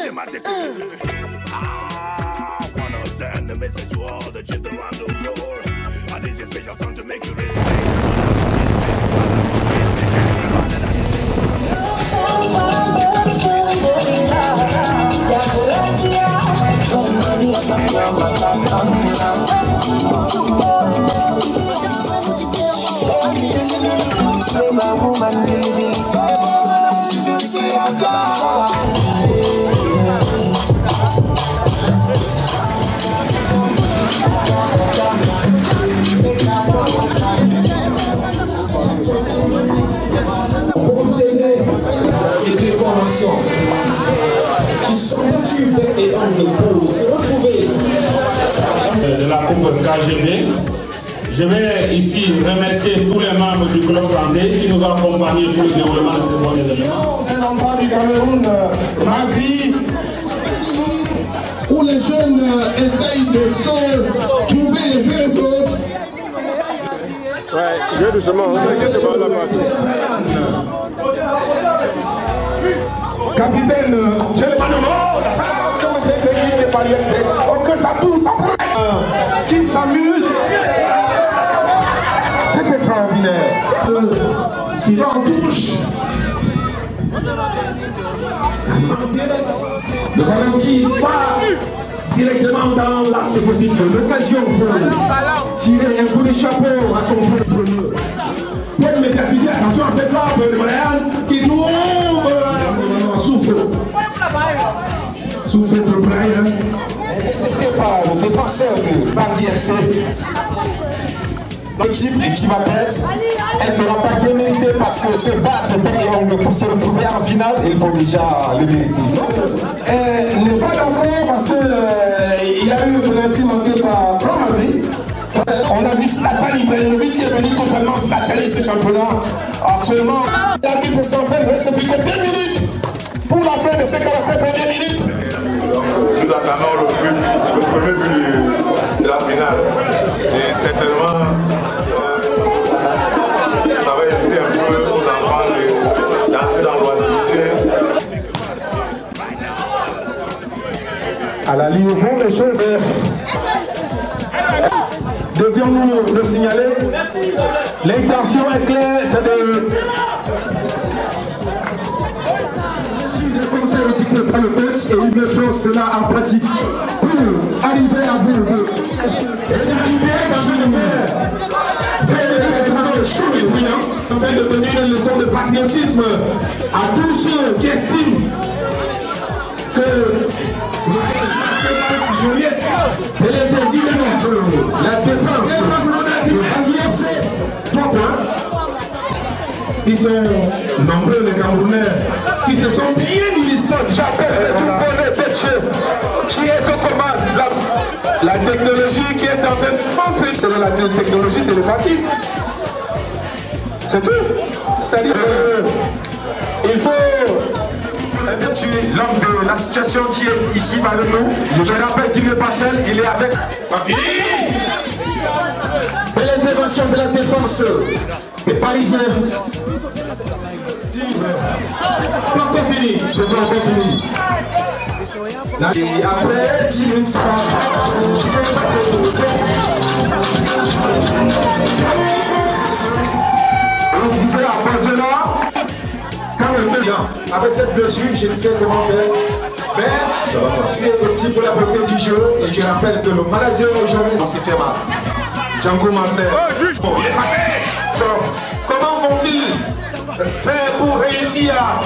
I wanna send a message to all the children around the world. And this is special song to make you qui sont battus et en pour se retrouver de la Coupe KGB. Je vais ici remercier tous les membres du Club Santé qui nous ont accompagnés pour le déroulement de ce bon événement. C'est l'endroit du Cameroun, Magri, où les jeunes essayent de se trouver les uns les autres. Ouais, je doucement, Capitaine, j'ai le manomor, que ça touche, ça prend. Qui s'amuse, c'est extraordinaire. Qui va en touche. Le ballon qui part directement dans l'arc positif. L'occasion pour tirer un coup de chapeau à son premier. Pour le médiatiser, attention à cette frappe de Brian qui tombe. Souffle de Brian. Intercepté par le défenseur de Bangui FC. L'équipe qui va perdre, elle n'aura pas démérité parce que se battre pour se retrouver en finale, il faut déjà le mériter. Elle n'est pas d'accord parce qu'il y a eu le penalty manqué par Franck-Marie. On a vu Zlatan Ibrahimovic qui est venu totalement slataner ce championnat. Actuellement, l'arbitre s'entraîne, il reste plus que 2 minutes pour la fin de ces 45 premières minutes. Nous attendons le premier but de la finale. Et certainement, ça va éviter un peu aux enfants d'entrer dans l'oisiveté. À la ligne vont les choses. Devions-nous le signaler? L'intention est claire, c'est de... Les conseils éthiques par le coach et ils mettront cela en pratique pour arriver à bout de... Chaud et brillant, en train de donner une leçon de patriotisme à tous ceux qui estiment que Juliette et les désirs la défense de Bangui FC, 3 points. Ils sont nombreux les Camerounais qui se sont bien illustrés. J'appelle tout le monde qui est au combat. La technologie qui est en train de montrer, c'est de la technologie télépathique. C'est tout. C'est-à-dire qu'il faut l'homme de la situation qui est ici avec nous. Je rappelle qu'il n'est pas seul, il est avec. Et l'intervention de la défense des Parisiens. Pas encore fini. C'est pas encore fini. Et après 10 minutes, on disait à partir de là, quand on était là, avec cette blessure, je ne sais comment faire. Mais c'est aussi pour la beauté du jeu. Et je rappelle que le manager aujourd'hui, on s'est fait mal. Django Marcel. Bon, il est passé. Comment vont-ils faire pour réussir à...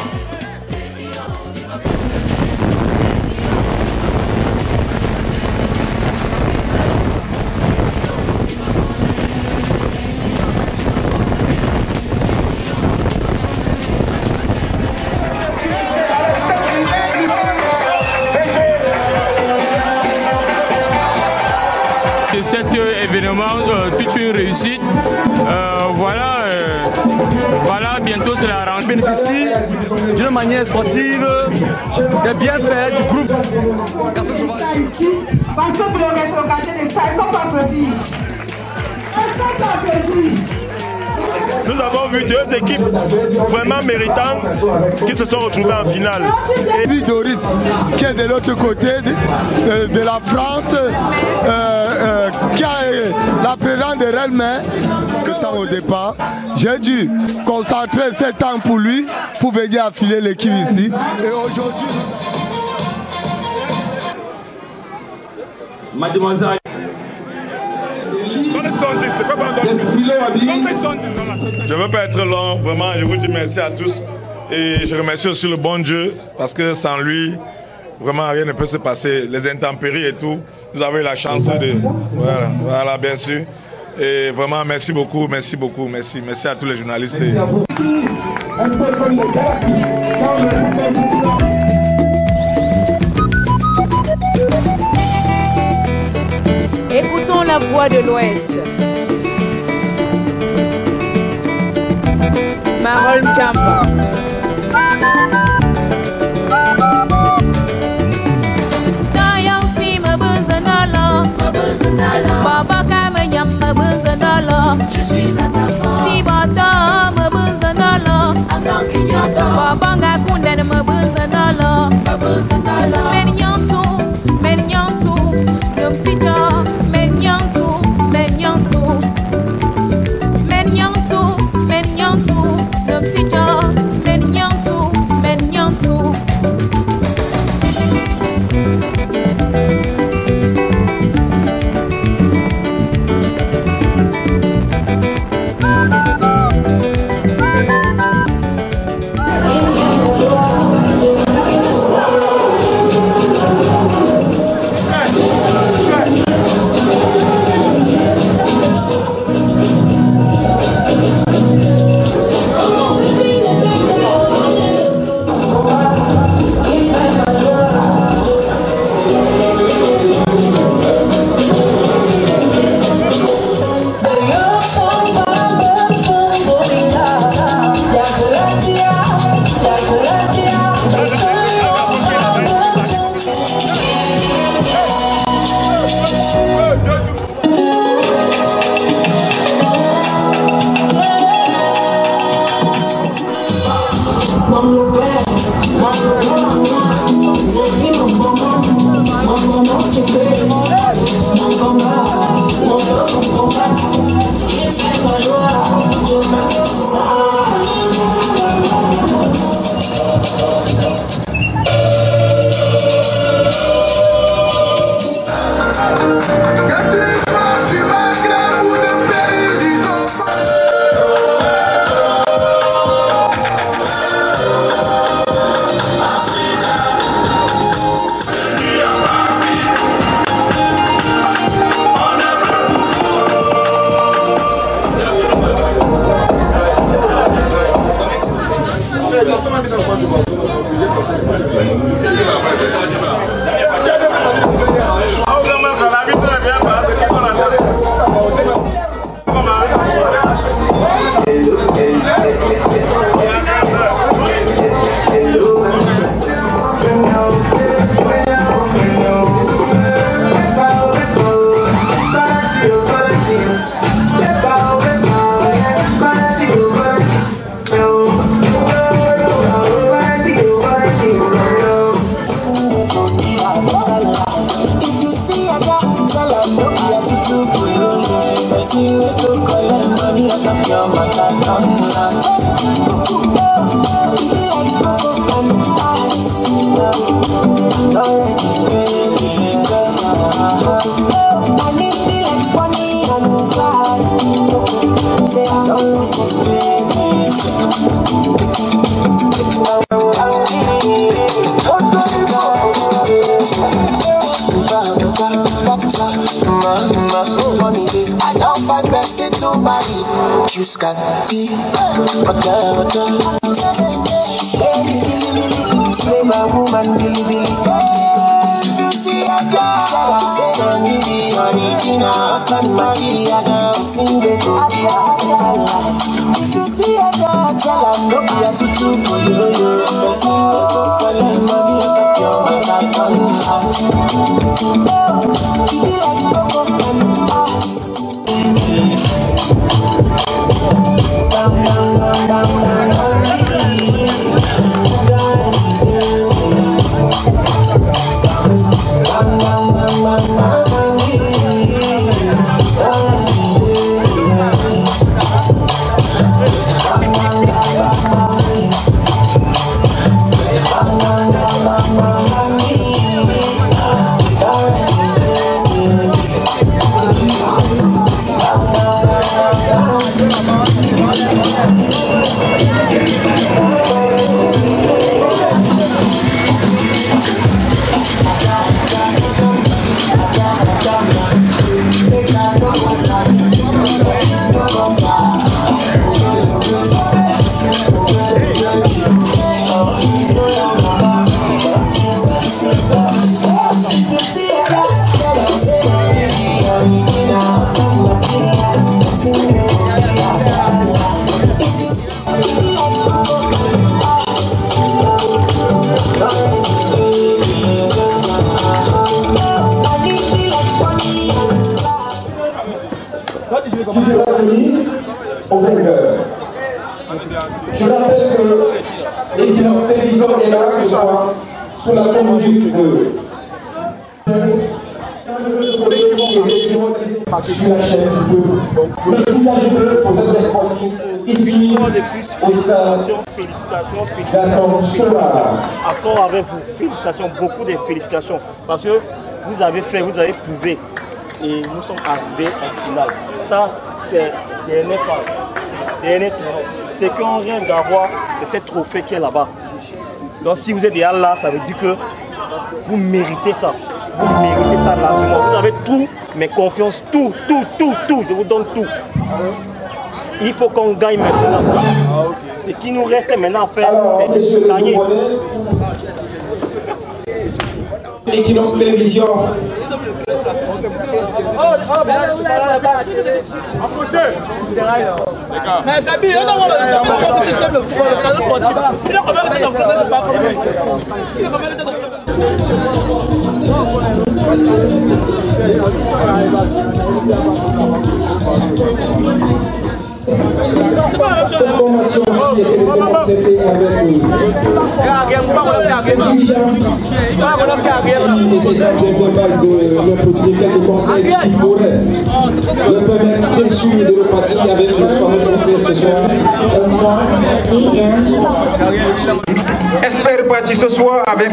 Cet événement, toute une réussite. Voilà, bientôt c'est la rentrée. Bénéficie d'une manière sportive des bienfaits du groupe. Parce que pour le restauration des stars, est-ce qu'on peut applaudir? Nous avons vu 2 équipes vraiment méritantes qui se sont retrouvées en finale. Et puis Doris, qui est est de l'autre côté de la France, qui a la présence de Relmain, au départ. J'ai dû concentrer 7 ans pour lui, pour venir affiler l'équipe ici. Et aujourd'hui... Mademoiselle... Je ne veux pas être long, vraiment, je vous dis merci à tous. Et je remercie aussi le bon Dieu, parce que sans lui, vraiment rien ne peut se passer. Les intempéries et tout, nous avons eu la chance de... Voilà, bien sûr. Et vraiment, merci beaucoup, merci à tous les journalistes. Écoutons la voix de l'Ouest. Marol Champa. Je suis à ta force. Si bata me buzanala, Andan kinyata. Babanga kunden me buzanala, Menyantu, Gumsija, Menyantu, Gumsija, Menyantu. qui sera remis au vainqueur. Je rappelle que l'équivalent télévision est là ce soir sous la conduite de sur la chaîne du merci AGB pour cette sportive ici au stade d'accord Solar. Accord avec vous, félicitations, beaucoup de félicitations parce que vous avez fait, vous avez prouvé et nous sommes arrivés en finale. Ça c'est dernière phase. Ce qu'on rêve d'avoir, c'est ce trophée qui est là-bas. Donc si vous êtes déjà là, ça veut dire que vous méritez ça. Vous méritez ça largement. Vous avez tout, mais confiance, tout. Je vous donne tout. Il faut qu'on gagne maintenant. Ce qui nous reste maintenant à faire, c'est de gagner. Equinox Télévision. Mais Fabi, Cette formation qui est célébrée avec nous. De notre directeur de conseil qui pourrait le permettre bien sûr de repartir avec notre fameux trophée ce soir. Espère repartir ce soir avec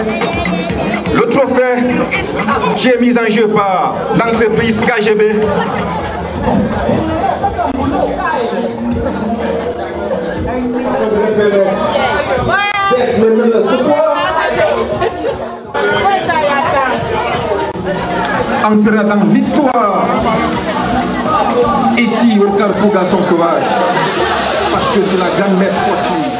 le trophée qui est mis en jeu par l'entreprise KGB. Ce soir, entrera dans l'histoire ici au Carrefour Garçon Sauvage parce que c'est la grande messe sportive.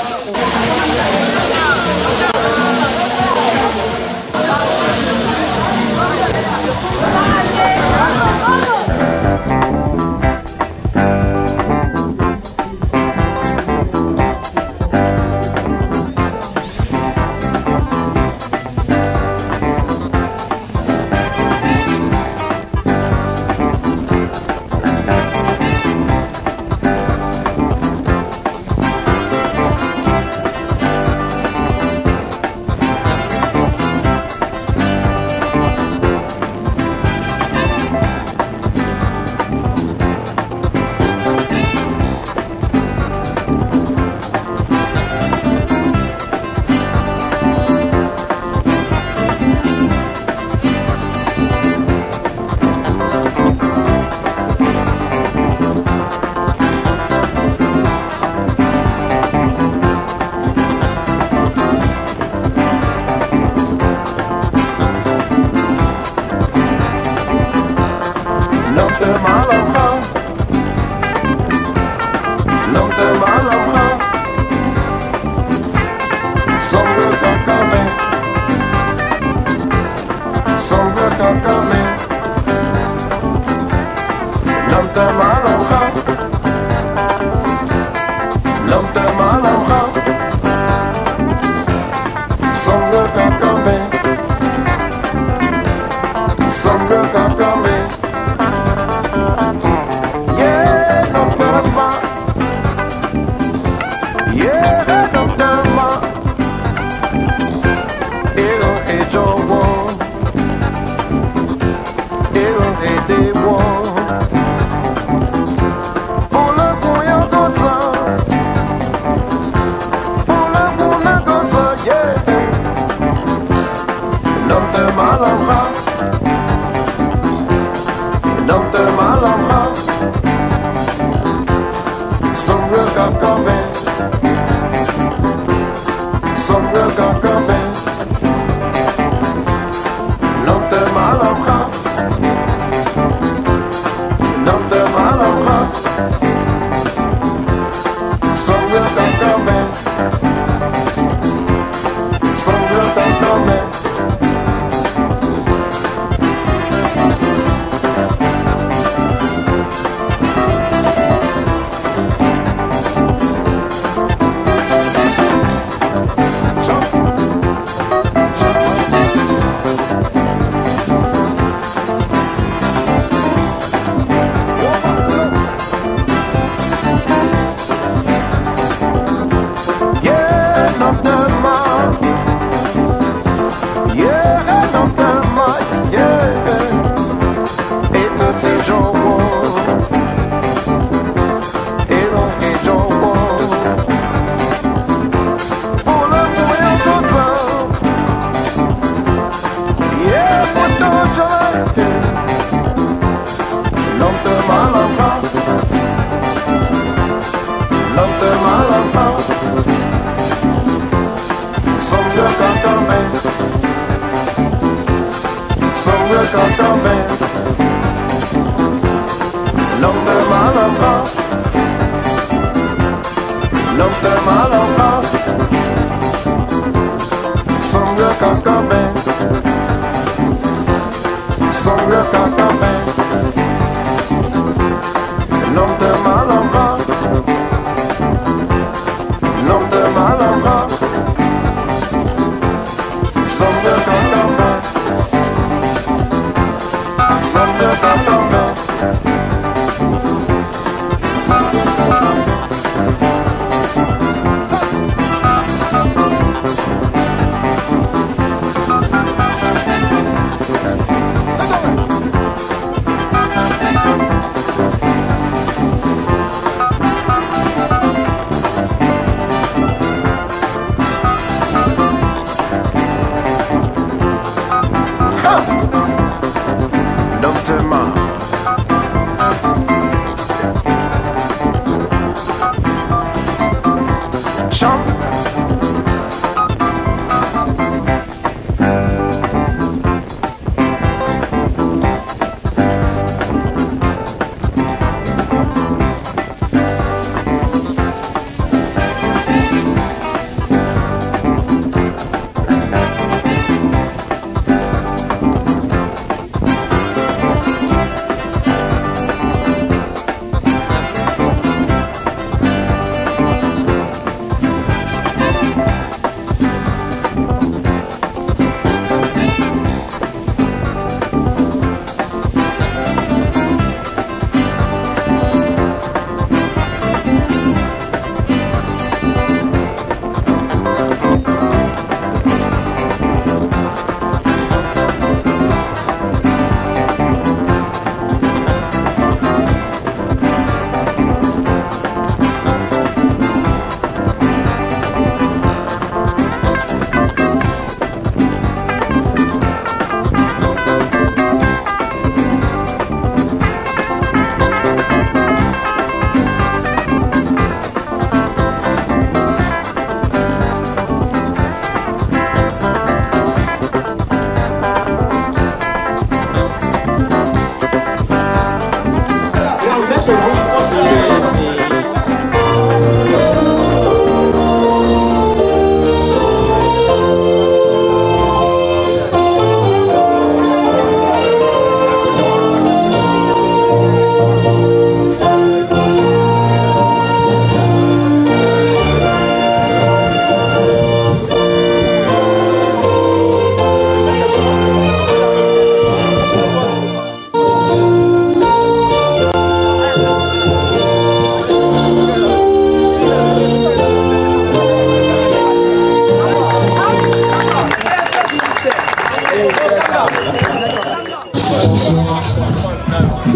Sombre cantambe, l'homme de Malamba, l'homme de Malamba, sombre cantambe, sombre cantambe, l'homme de Malamba, l'homme de Malamba, sombre cantambe. Sombre cantambe.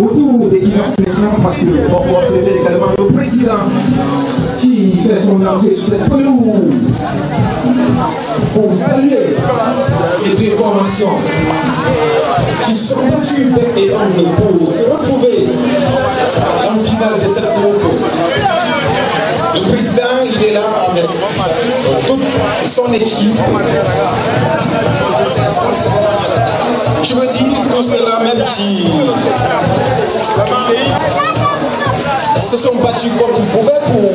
Autour des diverses naissances, parce que on peut observer également le président qui fait son entrée sur cette pelouse pour saluer les deux formations qui sont battues et hommes pour se retrouver en finale de cette groupe. Le président, il est là avec toute son équipe. Je veux dire tous ceux-là même qui se sont battus comme ils pouvaient pour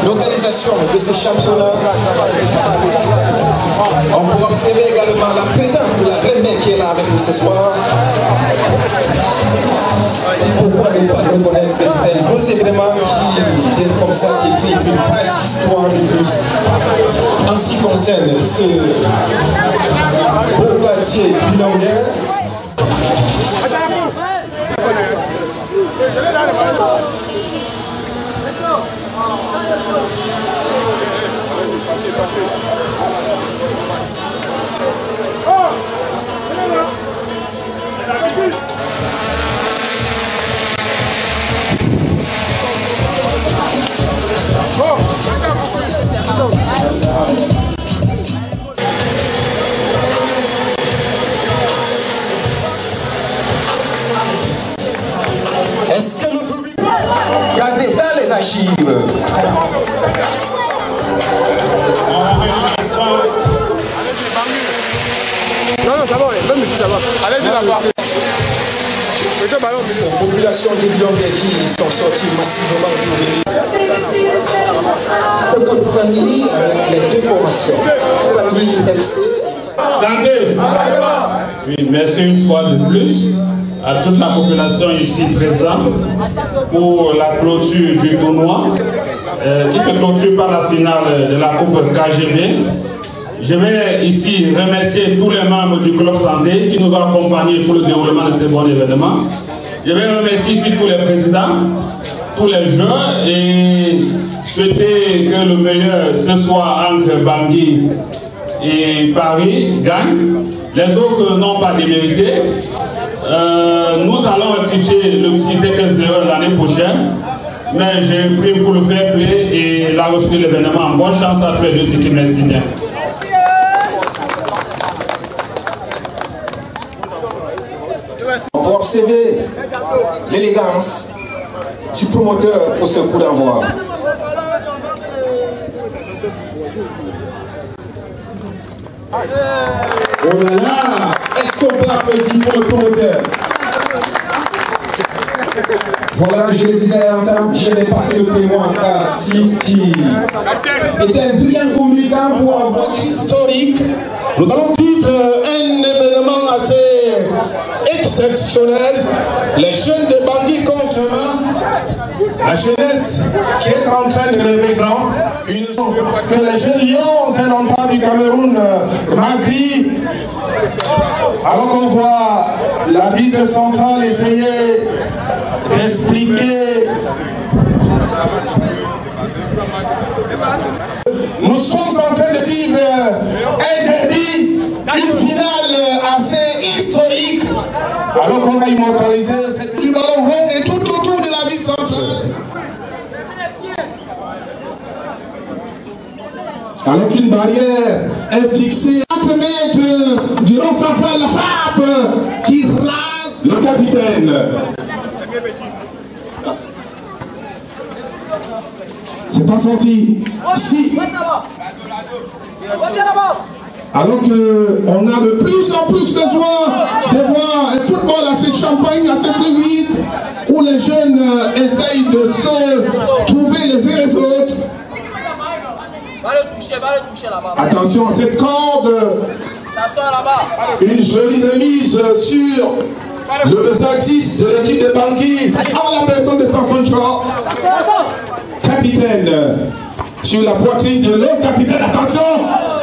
l'organisation de ce championnat. On peut observer également la présence de la reine-mère qui est là avec nous ce soir. Pourquoi ne pas reconnaître que c'est un gros événement qui est comme ça, qui écrit une page d'histoire de plus en ce qui concerne ce beau quartier bilingue. Non, ça va, même ici, ça va. Allez-y là-bas. La population des Bianquais qui sont sortis massivement pour venir. Photo de famille avec les deux formations. Famille FC. Santé. Oui, merci une fois de plus à toute la population ici présente pour la clôture du tournoi qui se clôture par la finale de la Coupe KGB. Je vais ici remercier tous les membres du Club Santé qui nous ont accompagnés pour le déroulement de ce bon événement. Je vais remercier ici tous les présidents, tous les joueurs et souhaiter que le meilleur ce soit entre Bangui et Paris gagne. Les autres n'ont pas démérité. Nous allons rectifier le petit 0 l'année prochaine. Mais j'ai pris pour le fair play et la retenue de l'événement. Bonne chance à tous les deux équipes. Merci bien. On peut observer l'élégance du promoteur pour ce coup d'envoi. Oh là là, est-ce qu'on peut applaudir pour le promoteur? Voilà, je le disais à l'instant, je vais passer le paiement à Steve qui était un brillant communicant pour avoir historique. Nous allons vivre un événement assez exceptionnel. Les jeunes de Bangui concernant la jeunesse qui est en train de rêver grand. Que les jeunes lions et enfants du Cameroun m'agrient. Alors qu'on voit l'arbitre central essayer d'expliquer. Nous sommes en train de vivre un derby, une finale assez historique, alors qu'on va immortaliser du ballon rond et tout autour de la ville centrale. Alors qu'une barrière est fixée à 30 mètres du rond central, la frappe qui rase le capitaine. C'est pas sorti. Si. Alors qu'on a de plus en plus besoin de voir un football assez champagne, assez fluide, où les jeunes essayent de se trouver les uns les autres. Attention à cette corde. Une jolie remise sur le descentiste de l'équipe de Bangui en la personne de Sanfoncho. Capitaine sur la poitrine de l'autre capitaine. Attention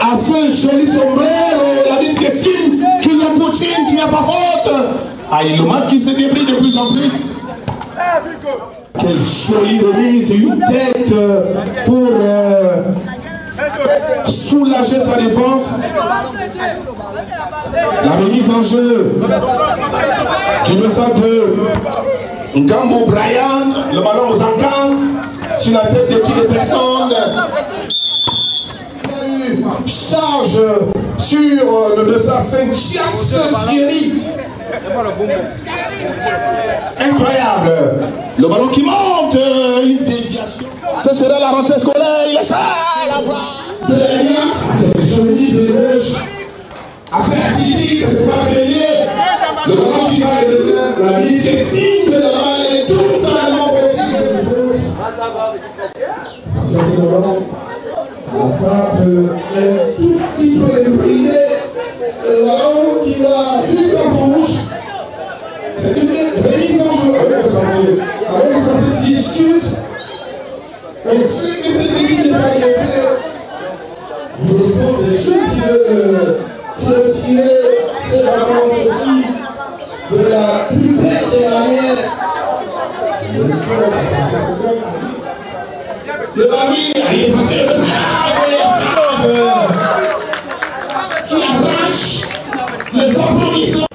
à ce joli sombrero. La ligne estime qu'il y a poutine, qu'il n'y a pas faute. Ah, il le match qui se débrouille de plus en plus. Quelle jolie remise, une tête pour soulager sa défense. La remise en jeu qui me semble Ngambo Brian, le ballon aux encans sur la tête de qui des personnes. Charge sur le 205 Chiasse Thierry. Incroyable. Le ballon qui monte, une déviation. Ce sera la rentrée scolaire. Il est ça. Joli de gauche. Assez atypique, c'est pas grillé. Le ballon qui va de la ligne estime que la balle est totalement fautive. La frappe est tout petit peu débridée. Le ballon qui va juste en bouche. C'est une remise en jeu. Alors que ça se discute. On sait que cette équipe n'est pas gagnée. Vous ressentez des jeux qui veulent tirer ces vacances aussi de la plus belle des manières. Le Bami, il est passé le qui arrache les applaudissements.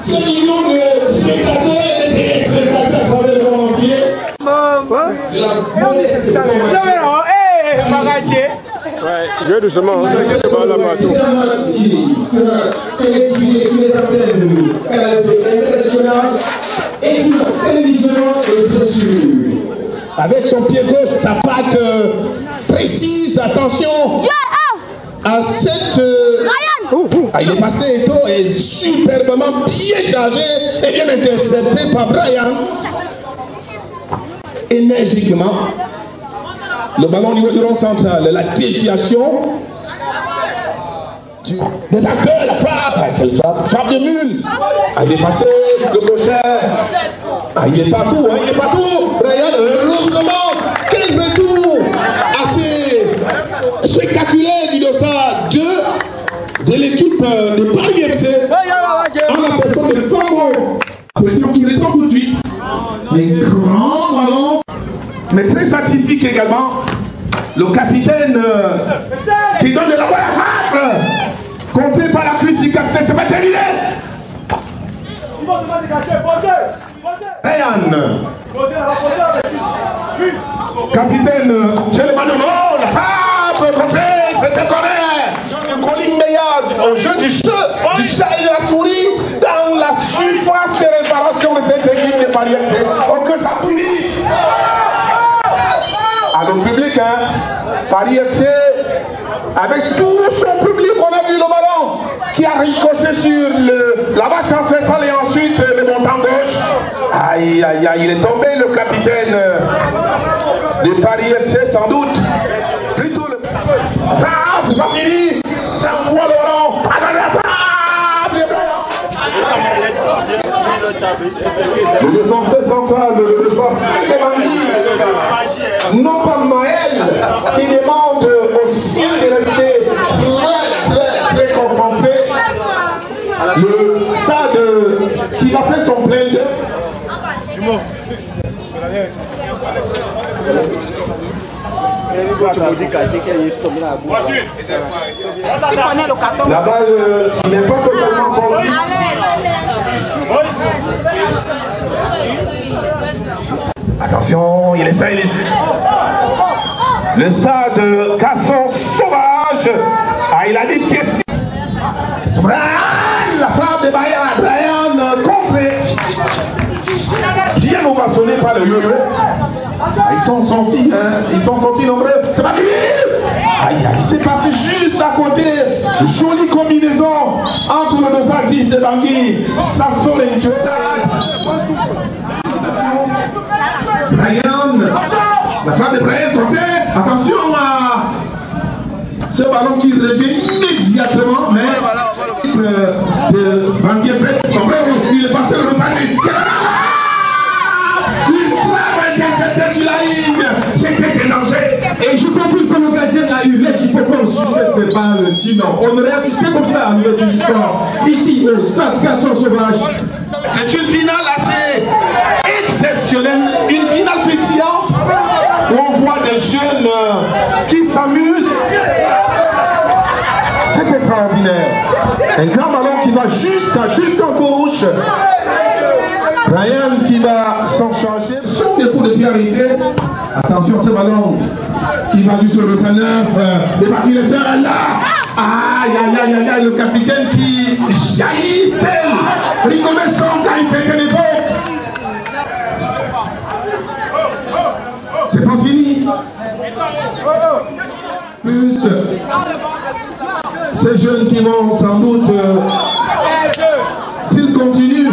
5 millions de spectateurs et de téléspectateurs à travers le monde entier. De la modeste ouais, je vais doucement, là partout. Qui sera télévisé sur les antennes de Canal International et sur la télévision et bien sûr. Avec son pied gauche, sa patte précise, attention à cette Ah, il est passé Eto'o et superbement bien chargé et bien intercepté par Brian. Énergiquement. Le ballon au niveau du rond central, la déviation des acteurs, la frappe. Quelle frappe? Frappe de mule. Ah, il est passé, le crochet. Ah, il est partout, hein, il est partout. Brian, heureusement, quel retour assez spectaculaire du dossard 2 de l'équipe de Paris FC. En la personne de Fambo. Pression qui répond tout de suite. Les grands ballons. Mais très statistique également. Le capitaine qui donne de la voix à frappe. Compté par la cuisse du capitaine, c'est pas terminé. Ryan. Capitaine, j'ai le ballon. Oh, la frappe, compté, c'était correct. Colin Meillard au jeu du chat et de la souris dans la surface de réparation de cette équipe de Paris FC. Oh, que ça finit. Alors, public, hein, Paris FC, avec tout son public, on a vu le ballon qui a ricoché sur la vache transversale et ensuite le montant gauche. Aïe, aïe, aïe, il est tombé le capitaine de Paris FC, sans doute. Plutôt le. Ça, c'est pas fini. Ça envoie le ballon. Le défenseur central, le défenseur de Mani, non pas Maël, qui demande aussi de rester très concentré. Le stade qui a fait son plein d'œuf. La balle qui n'est pas totalement sortie. Attention, il essaye. Le stade Casson sauvage. Ah, il a dit que si. La frappe de Brian contrée. Bien ovationné par le yo-yo. Ah, ils sont sortis, hein. Ils sont sortis nombreux. C'est pas fini. Aïe, aïe, c'est passé juste à côté. Jolie combinaison entre les deux artistes de Bangui. Sassol et Tchotard. Brian, la frappe de Brian tentée. Attention à ce ballon qui revient immédiatement, mais de Bangui fait son frère, il est passé le retardé. C'était sur la ligne, c'était un danger. Et je confirme que le gardien a eu l'aide qu'il faut qu'on suce cette balle, sinon on aurait assisté comme ça à l'ouverture du score. Ici, au stade Casson sauvage. C'est une finale assez exceptionnelle, une finale pétillante où on voit des jeunes qui s'amusent. C'est extraordinaire. Un grand ballon qui va jusqu'en gauche. Brian qui va s'en changer. Son dépôt de pied arrêté. Attention ce ballon qui va du sur le 9. Et va tirer ça là. Aïe aïe aïe aïe aïe, le capitaine qui jaillit tel reconnaissant qu'à une certaine époque. C'est pas fini. Plus ces jeunes qui vont sans doute s'ils continuent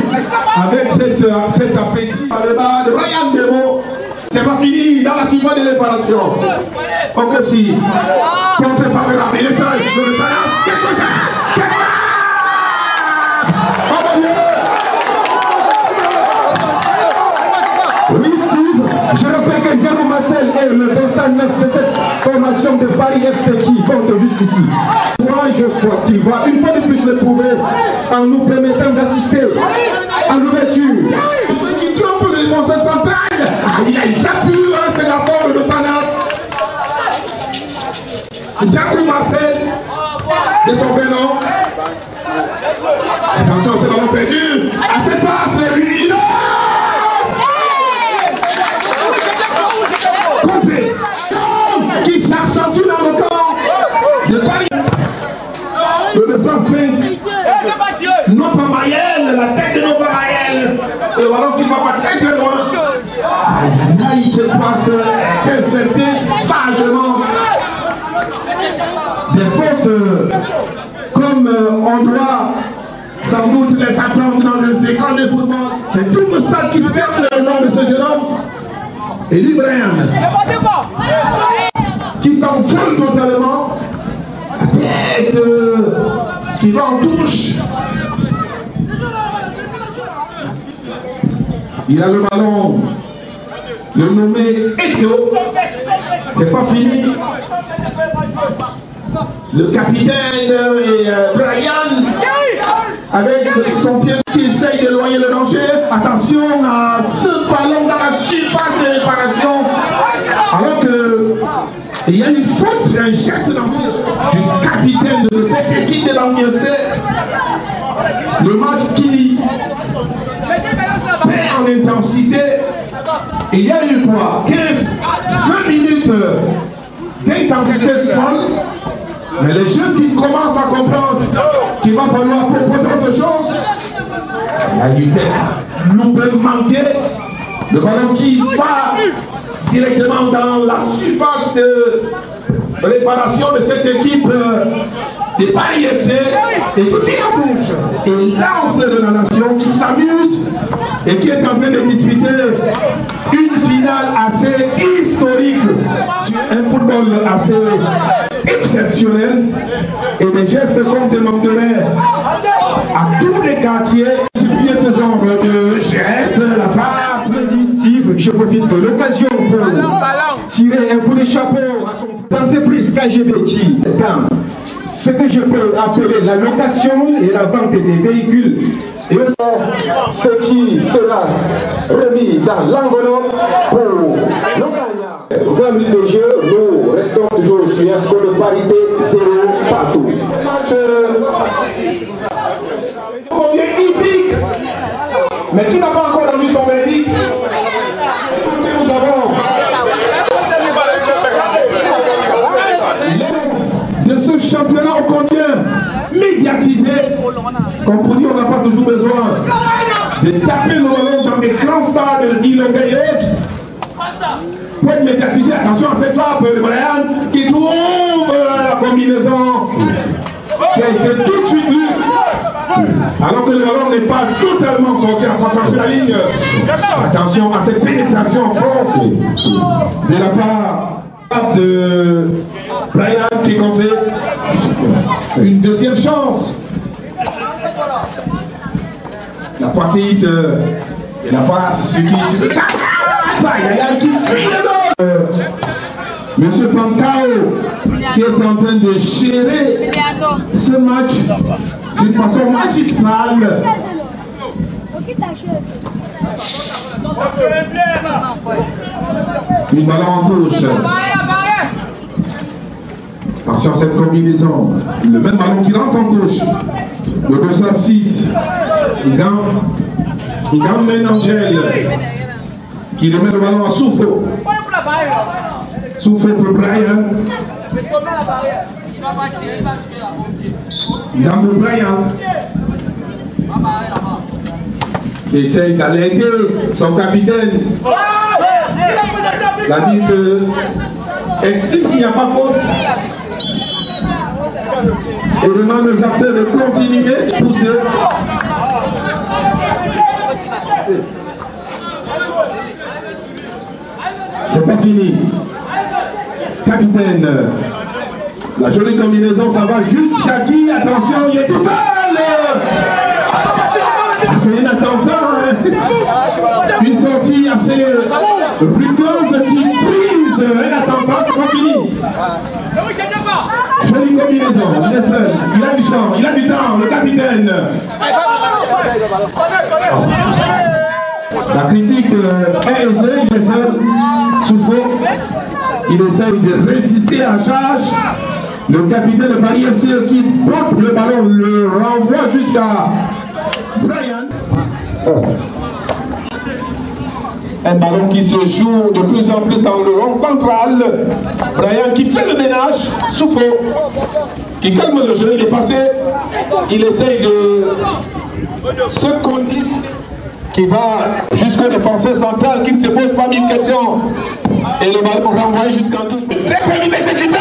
avec cet appétit par le bas de Brian Demo, c'est pas fini dans la FIFA de réparation. Ok si, contre favorable, il est seul, le salade, quelque chose, oh mon Dieu. Oui, Steve, je rappelle que Diego Marcel est le 209 de cette formation de Paris FC qui compte jusqu'ici. Je souhaite qu'il va une fois de plus le prouver en nous permettant d'assister à l'ouverture. Ce qui trompe le défenseur central, il y a une capure, c'est la forme de Sanat. Diego Marcel, de son vrai nom. Attention, c'est ballon perdu. À cette passe, c'est lui. Compté. Qui s'accentue dans le camp de Paris. Le 205. Non pas Maël, la tête de non pas Maël. Le ballon qui va pas très très loin. Là il se passe intercepté sagement. Des fautes on doit sans doute les attendre dans un école de football. C'est tout le stade qui serve le nom de ce jeune homme. Et lui, Brian, qui s'envole totalement, la tête qui va en touche. Il a le ballon, le nommé Eto. C'est pas fini. Le capitaine et Brian, avec son pied qui essaye d'éloigner le danger. Attention à ce ballon dans la surface de réparation. Alors que il y a une faute, un geste du capitaine de cette équipe de Bangui FC. Le match qui perd en intensité. Et il y a eu quoi 15-20 minutes d'intensité folle. Mais les jeunes qui commencent à comprendre qu'il va falloir proposer autre chose. Il y a eu des loupes manquées. Le ballon qui va directement dans la surface de réparation de cette équipe des Paris FC. Et tout est en bouche. Et lance de la nation qui s'amuse et qui est en train de disputer une finale assez historique sur un football assez exceptionnel et des gestes qu'on demanderait à tous les quartiers d'utiliser ce genre de gestes. La part Steve, je profite de l'occasion pour tirer un coup de chapeau à son entreprise KGB qui dans ce que je peux appeler la location et la vente des véhicules. Et ce qui sera remis dans l'enveloppe pour le gagnant. 20 minutes de jeu, nous restons toujours sur un score de parité 0 partout. Match combien hippique, mais qui n'a pas encore rendu son verdict. Nous avons de ce championnat au combien médiatisé, comme pour dire on n'a pas toujours besoin de taper le ballon dans des grands stades d'Ilonga et autres pour être médiatisé. Attention à cette frappe de Brian qui trouve la combinaison qui a été tout de suite lue alors que le ballon n'est pas totalement sorti à pas changer la ligne. Attention à cette pénétration en force de la part de Brian qui comptait une deuxième chance. La partie de la passe qui Monsieur Pancao qui est en train de gérer ce match d'une façon magistrale. Une balle en touche. Attention à cette combinaison. Le même ballon qui rentre en touche. Le 206. Il gagne Angel. Qui remet le ballon à Soufo. Soufo pour Brian. Il gagne Brian. Qui essaye d'alerter son capitaine. L'arbitre estime qu'il n'y a pas faute. Et demande aux acteurs de continuer de pousser. C'est pas fini. Capitaine. La jolie combinaison, ça va jusqu'à qui? Attention, il est tout seul. C'est inattentant. Hein? Une sortie assez rugueuse qui prise. Inattentant, c'est pas fini. Jolie combinaison, il est seul, il a du champ, il a du temps, le capitaine. La critique est aisée, il est seul, Soufo. Il essaye de résister à la charge. Le capitaine de Paris FC qui porte le ballon, le renvoie jusqu'à Brian. Un ballon qui se joue de plus en plus dans le rond central. Brian qui fait le ménage. Soufo qui calme le jeu. Il est passé. Il essaye de ce contif qui va jusqu'au défenseur central qui ne se pose pas mille questions. Et le ballon renvoyé jusqu'en touche. Très très vite exécuté.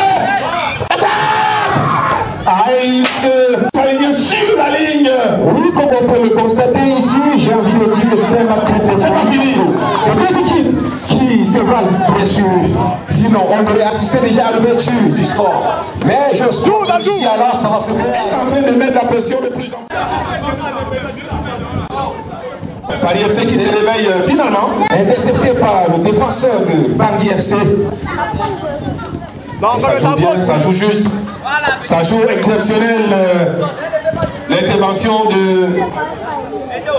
Ah, il se aligne sur la ligne. Oui, comme on peut le constater ici, j'ai envie de dire que c'était un match très c'est pas fini. Les deux équipes qui se valent, bien sûr. Sinon, on aurait assisté déjà à l'ouverture du score. Mais je suis ici, alors ça va se faire. Il est en train de mettre la pression de plus en plus. Paris FC qui se réveille finalement. Intercepté par le défenseur de Bangui FC. Ça joue bien, ça joue juste. Ça joue exceptionnel. L'intervention de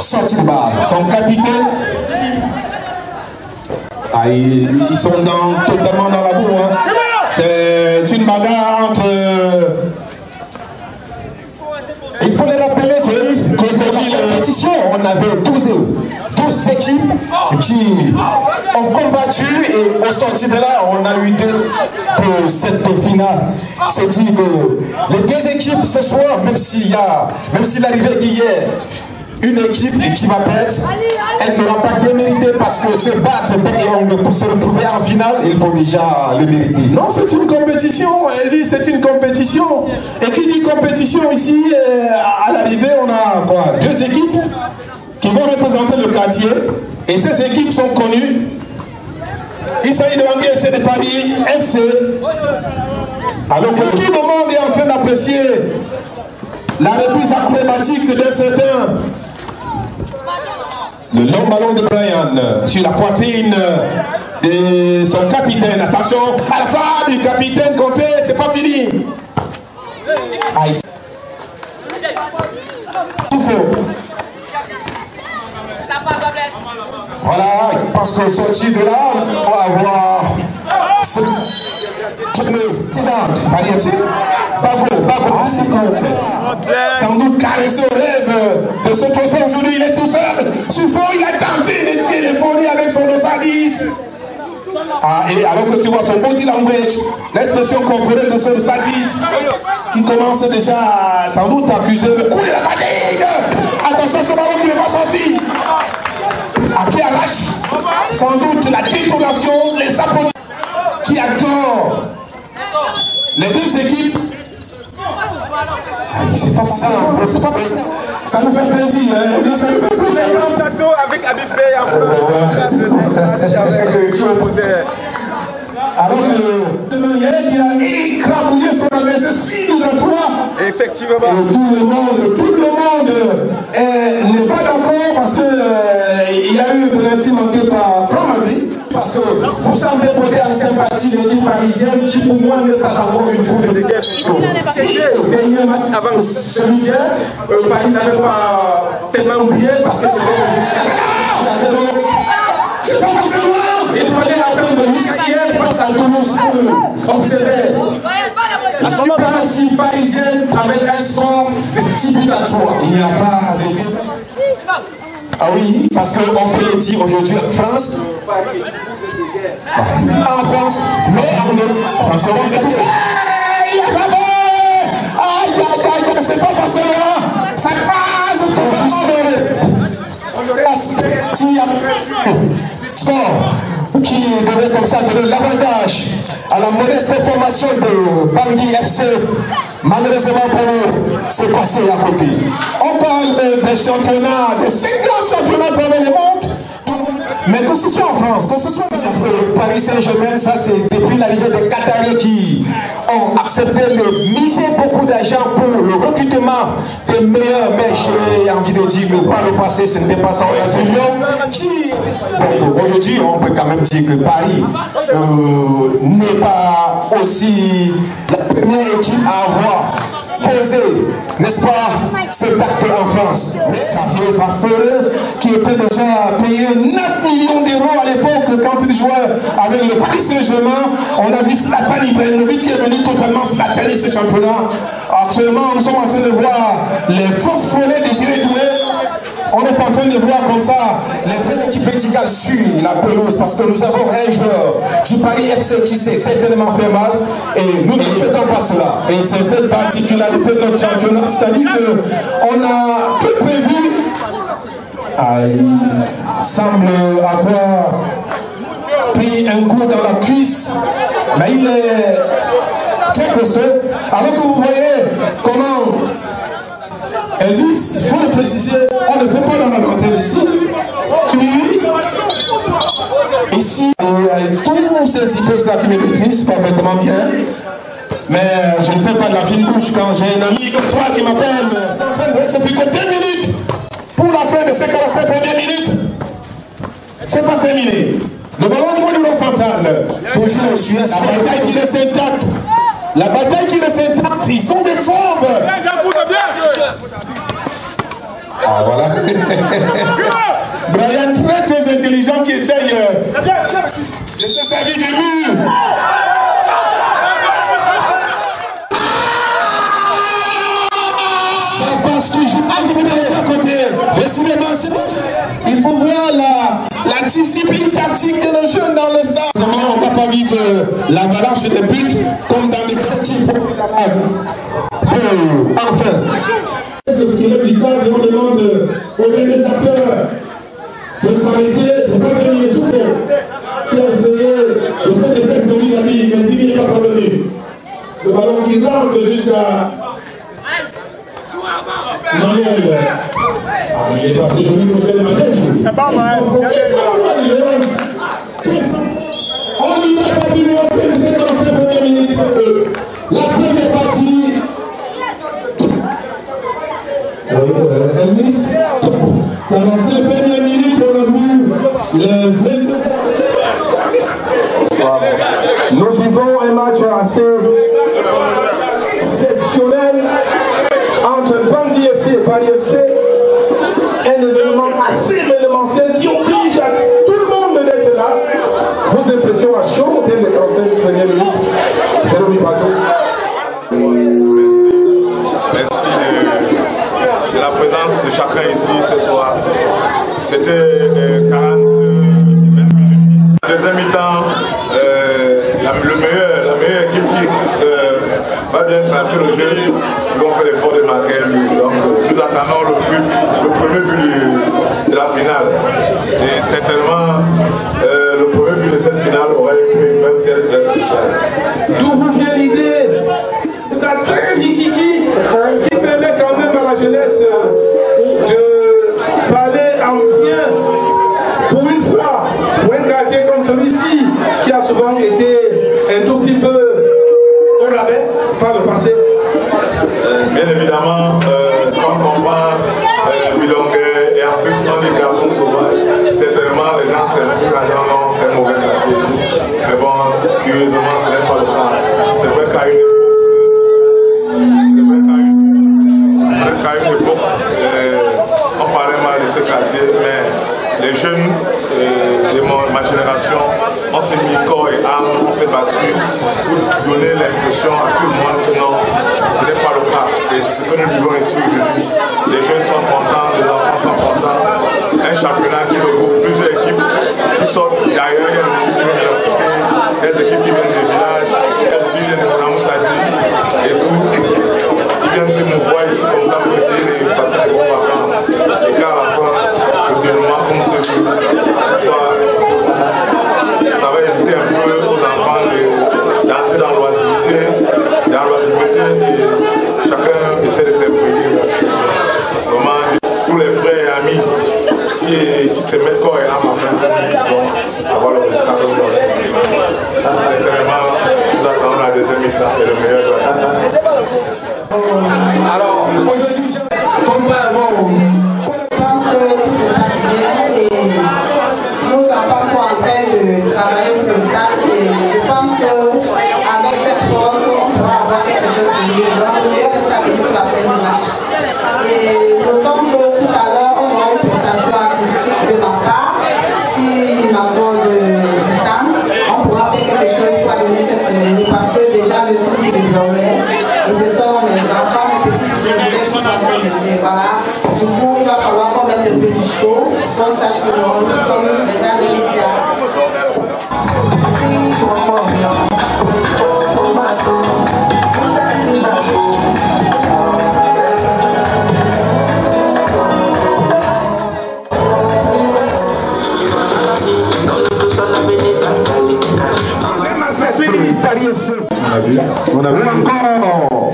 sortie de balle. Son capitaine. Ah, ils sont totalement dans la boue. Hein. C'est une bagarre entre... Il faut le rappeler, c'est qu'aujourd'hui, la compétition, on avait 12 équipes qui ont combattu et au sorti de là, on a eu 2 pour cette finale. C'est-à-dire que les 2 équipes ce soir, même s'il arrivait qu'hier, une équipe qui va perdre, elle n'aura pas démérité parce que se battre bec et ongle pour se retrouver en finale, il faut déjà le mériter. Non, c'est une compétition, Elvis, c'est une compétition. Et qui dit compétition ici, à l'arrivée, on a quoi, 2 équipes qui vont représenter le quartier. Et ces équipes sont connues. Il s'agit de Bangui FC de Paris FC. Alors que tout le monde est en train d'apprécier la reprise acrobatique d'un certain... Le long ballon de Brian sur la poitrine de son capitaine. Attention, à la fin du capitaine Conté, c'est pas fini. Tout faux. Voilà, parce qu'au sorti de là, on va avoir ce Paris FC. Bago. Ah, c'est complet. Sans doute caressé au rêve de ce trophée aujourd'hui, il est tout seul. Souffrant, il a tenté de téléphoner avec son 210. Ah, et alors que tu vois son body language, l'expression corporelle de son 210, qui commence déjà sans doute à accuser le coup de la fatigue. Attention, ce ballon qui n'est pas sorti. À qui arrache sans doute la détonation, les applaudissements qui adorent les 2 équipes. C'est pas ça, c'est pas ça. Ça nous fait plaisir, hein. Ça nous fait plaisir. Avec Habib Bey alors que il y a qui a écrabouillé son adversaire 6-3. Effectivement. Et tout le monde n'est pas d'accord parce que il y a eu un penalty manqué par Franck-Marie. Parce que vous semblez porter en sympathie l'équipe parisienne qui pour moi n'est pas encore une foudre de guerre. C'est le dernier match avant celui-là, Paris n'avait pas tellement oublié parce que c'est bon. C'est pas Barcelone. Il fallait attendre jusqu'à hier face à Toulouse pour observer la suprématie parisienne avec un score de 6-3. Il n'y a pas de débat. Ah oui, parce qu'on peut le dire aujourd'hui en France. En France, mais en Europe. Attention, c'est tout. Il y a pas c'est pas Barcelone. Ça passe totalement. Qui devait comme ça donner l'avantage à la modeste formation de Bangui FC. Malheureusement pour nous, c'est passé à côté. On parle des championnats, des 5 grands championnats à travers le monde. Mais que ce soit en France, que ce soit Paris Saint-Germain, ça c'est depuis l'arrivée des Qataris qui ont accepté de miser beaucoup d'argent pour le recrutement des meilleurs. Mais j'ai envie de dire que par le passé, ce n'était pas ça. Donc aujourd'hui, on peut quand même dire que Paris n'est pas aussi la première équipe à avoir posé, n'est-ce pas, ce acte en France. Xavier Pastore, qui était déjà payé 9 millions d'euros à l'époque quand il jouait avec le Paris Saint-Germain. On a vu Zlatan Ibrahimovic qui est venu totalement slataner ce championnat. Actuellement, nous sommes en train de voir les fausses follets des Gilets Doué. On est en train de voir comme ça les vraies équipes médicales sur la pelouse parce que nous avons un joueur du Paris FC qui s'est certainement fait mal et nous ne souhaitons pas cela. Et c'est cette particularité de notre championnat, c'est-à-dire qu'on a tout prévu. Il semble avoir pris un coup dans la cuisse, mais il est très costaud. Alors que vous voyez comment Elvis, il faut le préciser, on ne fait pas dans la dentelle ici. Ici, tous ces hypos-là qui me maîtrisent parfaitement bien. Mais je ne fais pas de la fine bouche quand j'ai un ami comme toi qui m'appelle. Ça en train de rester plus que 2 minutes pour la fin de ces 45 premières minutes. C'est pas terminé. Le ballon du monument central. Toujours, je suis la bataille qui reste intacte. La bataille qui reste intacte. Ils sont des fauves. Ah voilà. Brian, très très intelligent qui essaye de se servir du mur. Ça passe toujours à côté. Décidément, c'est bon. Il faut voir la discipline tactique de nos jeunes dans le stade. On ne va pas vivre l'avalanche des buts comme dans les équipes. Enfin. Ce qui est du stade, on demande aux organisateurs de s'arrêter, c'est pas terminé sous qui a essayé de se défaire son vis-à-vis, mais il n'est pas parvenu. Le ballon qui rentre jusqu'à Manuel. Ah, il est passé joli pour faire la tête. On y va continuer après les 55 premières minutes. La première partie. Elvis, pendant ces premières minutes, on a vu le 22. Nous vivons un match assez exceptionnel entre Bangui FC et Paris FC. Un événement assez événementiel qui oblige à tout le monde d'être là. Vos impressions à chaud au terme des 45 premières minutes. C'est le bateau. Merci de la présence de chacun ici ce soir. C'était 40 minutes. Deuxième mi-temps, la meilleure équipe qui va bien passer le jeu, ils vont faire l'effort de marquer un but. Donc nous attendons le premier but de la finale. Et certainement, le premier but de cette finale aurait une même sieste spéciale. D'où vous vient l'idée? C'est un très kiki qui permet quand même à la jeunesse de parler en bien pour une fois, pour un quartier comme celui-ci qui a souvent été un tout petit peu au rabais par le passé. Bien évidemment, quand on pense Wilongue et en plus on dit garçon sauvage, certainement les gens s'aiment plus quand c'est un mauvais quartier. Mais bon, curieusement, ce n'est pas le cas. C'est vrai qu'à une époque, on parlait mal de ce quartier, mais les jeunes de ma génération, on s'est mis corps et âme, on s'est battu pour donner l'impression à tout le monde que non, ce n'est pas le cas. Et c'est ce que nous vivons ici aujourd'hui. Les jeunes sont contents, les enfants sont contents. Un championnat qui regroupe plusieurs équipes qui sortent d'ailleurs, il y a des équipes de la cité, des équipes qui viennent des villages, des équipes qui viennent de Ramoussadi et tout. Ils viennent se mouvoir ici comme ça pour essayer de passer des bonnes vacances. Et qu'à la fois, le déroulement comme ce jour, ça va éviter un peu aux enfants d'entrer dans l'oisiveté, et chacun essaie de s'imprégner de la situation. Vraiment, tous les frères et amis qui se mettent corps et âme afin de avoir le résultat que nous avons. Certainement, nous attendons la deuxième mi-temps et le meilleur de la Merci. Alors, aujourd'hui, je pense que c'est passe bien et nos enfants sont en train de travailler sur le stade et je pense qu'avec cette force, on pourra avoir quelque chose de mieux. Donc, le meilleur reste à venir pour la fin du match. Et d'autant que tout à l'heure, on aura une prestation artistique de ma part. Si m'accorde du temps, on pourra faire quelque chose pour donner cette cérémonie parce que déjà, je suis de Blaulet et ce sont mes enfants, mes petits élèves qui sont On a vu encore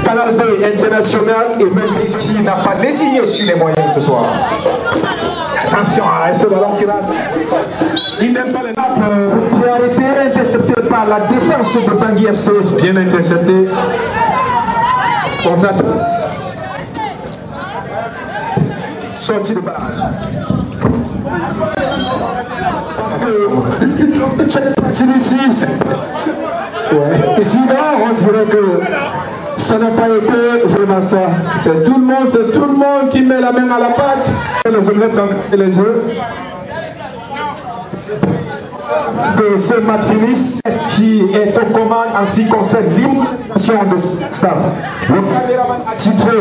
Canal 2 international et même qui n'a pas désigné sur les moyens ce soir. Attention à ce ballon qui rate. Il n'aime pas les nappes. Qui a été intercepté par la défense de Bangui FC. Bien intercepté. Contre sortie de balle. C'est ici. Ouais. Et sinon, on dirait que ça n'a pas été vraiment ça. C'est tout le monde qui met la main à la pâte. Les omelettes et les œufs. Que ce match finisse, ce qui est aux commandes en ce qui concerne l'imitation de stade. Le caméraman a titré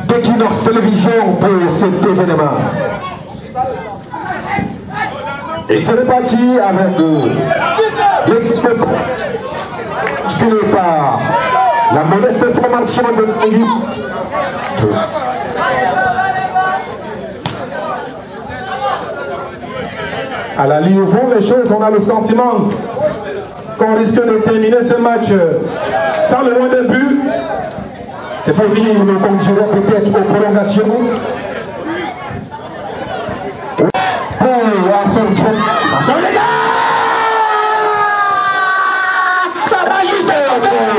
d'Equinox Télévision pour cet événement. Et c'est reparti avec l'équipe de par la modeste formation de Bangui. À la ligne où vont les choses, on a le sentiment qu'on risque de terminer ce match sans le moins de but. C'est ça qui nous conduira peut-être aux prolongations. Attention les gars! Ça va juste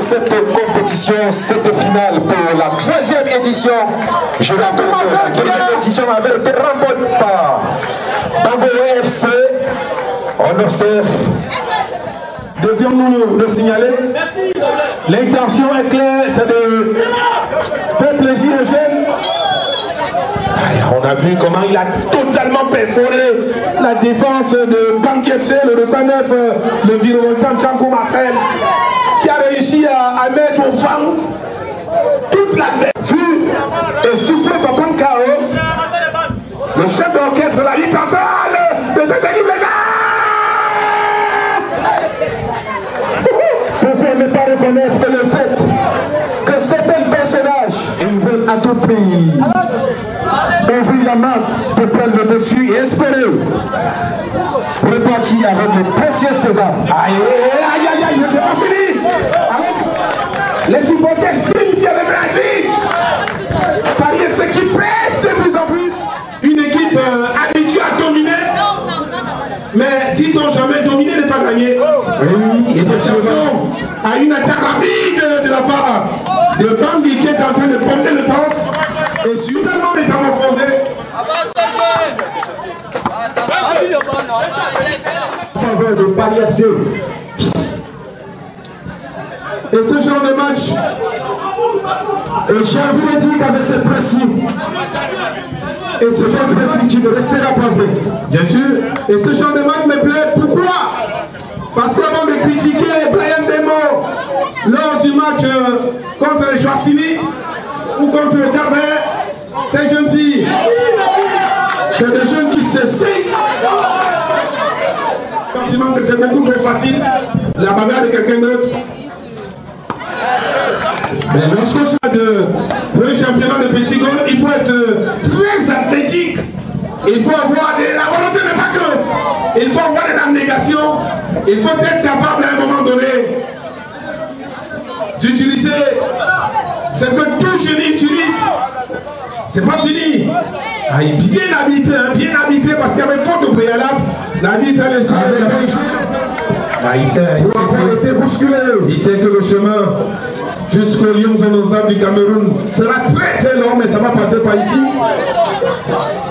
cette compétition, cette finale pour la 3e édition. Je rappelle que la 2e édition avait été remportée par Bango FC. On observe. Devions-nous le signaler? L'intention est claire, c'est de faire plaisir aux jeunes. On a vu comment il a totalement perforé la défense de Bangui FC, le 209, le virevoltant Django Marcel, qui a réussi à mettre au vent toute la tête. Vu et soufflé par Bankao, le chef d'orchestre de la Ligue centrale de cette équipe, les gars! Pourquoi ne pas reconnaître le fait que certains personnages ils veulent à tout prix ouvrir la main pour prendre le dessus et espérer repartir avec le précieux César. Aïe, aïe, aïe, aïe, c'est pas fini. Avec les supporters estiment qu'il y a le Brésil. C'est-à-dire ce qui presse de plus en plus. Une équipe habituée à dominer. Mais dit-on jamais dominer n'est pas gagner. Oui, effectivement. À une attaque rapide de la part de Bangui qui est en train de pomper le torse et subitement métamorphosé. De Paris FC. Et ce genre de match, j'ai envie de dire qu'avec ce principe, et ce genre de principe qui ne restera pas vrai. Bien sûr. Et ce genre de match me plaît. Pourquoi? Parce qu'avant de critiquer Brian Demo lors du match contre les Chouafsini ou contre le Cabaret, ces jeunes-ci, c'est des jeunes qui s'essayent. Le sentiment que c'est beaucoup trop facile, la bagarre de quelqu'un d'autre. Mais lorsqu'on s'agit pour le championnat de petit goal, il faut être très athlétique. Il faut avoir la volonté, mais pas que. Il faut avoir de l'abnégation. Il faut être capable à un moment donné d'utiliser ce que tout génie utilise. C'est pas fini. Ah, bien habité parce qu'il y avait faute de préalable. L'arbitre a laissé. Il sait que le chemin jusqu'au Lions et du Cameroun sera très très long, mais ça va passer par ici.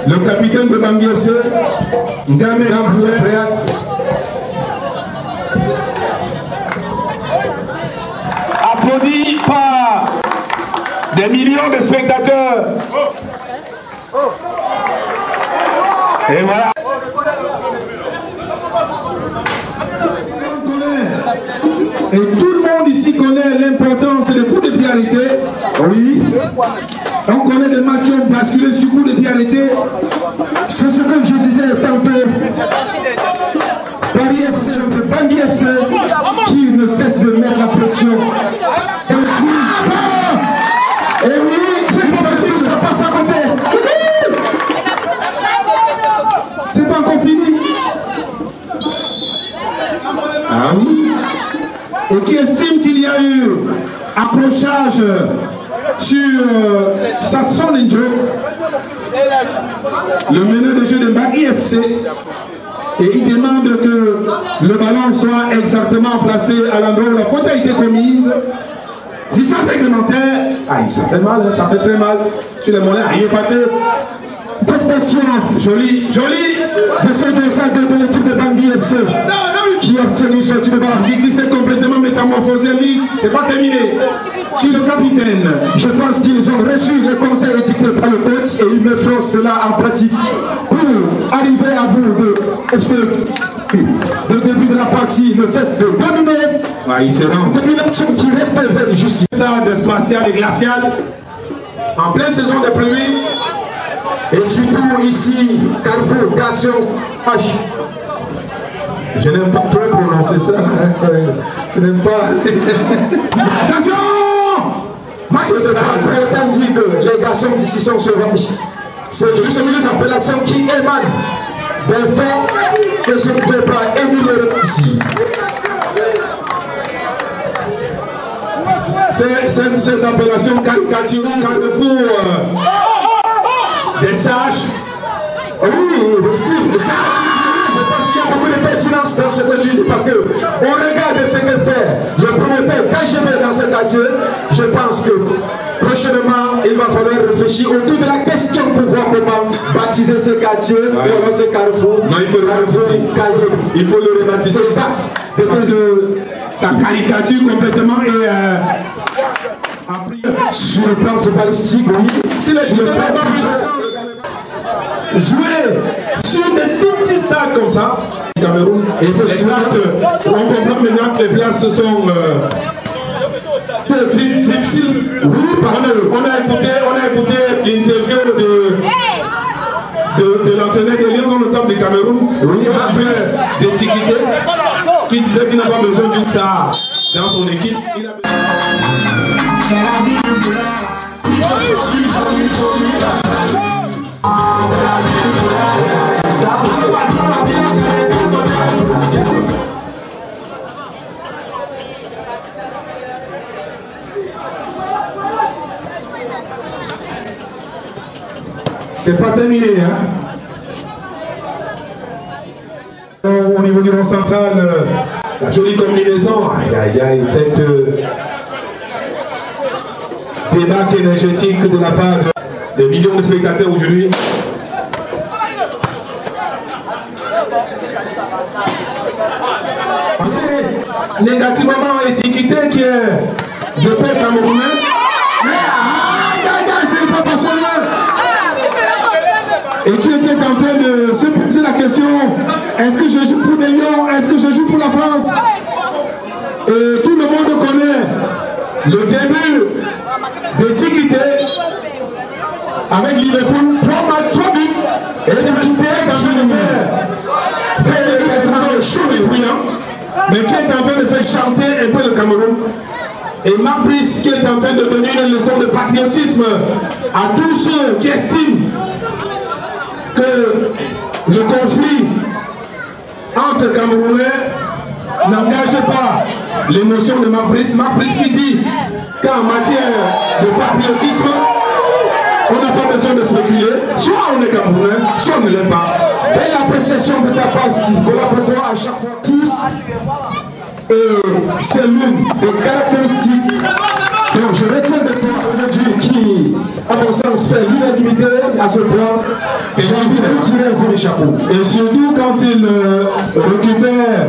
Le capitaine de Bangui FC, Ngame Amboué, applaudi par des millions de spectateurs. Et voilà. Et tout le monde ici connaît l'importance des coups de pied arrêtés. Oui. On connaît des matchs qui ont basculé sur coups de pied arrêtés. C'est ce que je disais tantôt. Paris FC, Bangui FC, qui ne cesse de mettre la pression. Et aussi, et oui, c'est pas possible, ça passe à côté. C'est pas encore fini. Ah oui. Et et qui estime qu'il y a eu accrochage sur Sasson Indjo, le meneur de jeu de Bangui FC, et il demande que le ballon soit exactement placé à l'endroit où la faute a été commise. Si ça fait réglementaire, aïe, ça fait mal, ça fait très mal. Sur les mollets, il est passé. Prestation jolie, jolie. De ce de l'équipe de Bangui FC qui a obtenu ce type de Bangui qui s'est complètement métamorphosé. C'est pas terminé. Sur le capitaine, je pense qu'ils ont reçu le conseil édicté par le coach et ils mettront cela en pratique pour arriver à bout de FC. Le début de la partie ne cesse de dominer. Ouais, il se rend. Domination qui reste belle jusqu'ici. Ça de spatial et glacial. En pleine saison de pluie. Et surtout ici, Carrefour, Gassion, H. Je n'aime pas trop prononcer ça. Je n'aime pas. Attention! C'est pas autant dire que les garçons d'ici sont sauvages. C'est juste une appellation qui émane d'un fait que je ne peux pas énumérer ici. Ces appellations caricaturales, Carrefour, des sages. Oui, le style, je pense qu'il y a beaucoup de pertinence dans ce que tu dis parce que on regarde ce que fait le promoteur. Quand je vais dans ce quartier, je pense que prochainement il va falloir réfléchir autour de la question pour voir comment baptiser ce quartier ou alors ce carrefour. Non, il faut le rebaptiser. Il faut le rebaptiser. C'est ça. Sa caricature complètement et sur le plan footballistique, oui. Si les jouer sur des tout petits sacs comme ça, Cameroun, et effectivement, on comprend maintenant que les places sont difficiles. Oui, on a écouté l'interview de l'entraîneur des Lions au temple du Cameroun, d'étiqueté, qui disait qu'il n'a pas besoin d'une star dans son équipe. C'est pas terminé, hein? Au niveau du rond central, la jolie combinaison, cette débat énergétique de la part de millions de spectateurs aujourd'hui. Négativement étiqueté qui est de père camerounais. C'est pas possible. Et qui était en train de se poser la question, est-ce que je joue pour les Lions, est-ce que je joue pour la France? Et tout le monde connaît le début d'étiqueté avec Liverpool, 3 buts, et l'étiqueté est en train de faire chaud et bruyant, mais qui est en train de faire chanter un peu le Cameroun. Et Marc Brice qui est en train de donner une leçon de patriotisme à tous ceux qui estiment que le conflit entre Camerounais n'engage pas l'émotion de Marc Brice. Marc Brice qui dit qu'en matière de patriotisme, on n'a pas besoin de spéculer. Soit on est Camerounais, soit on ne l'est pas. Et l'appréciation de ta part, Steve, voilà pourquoi à chaque fois, tous, c'est l'une des caractéristiques que je retiens de toi aujourd'hui qui, à mon sens, fait l'unanimité à ce point. Et j'ai envie de tirer un coup de chapeau. Et surtout quand il récupère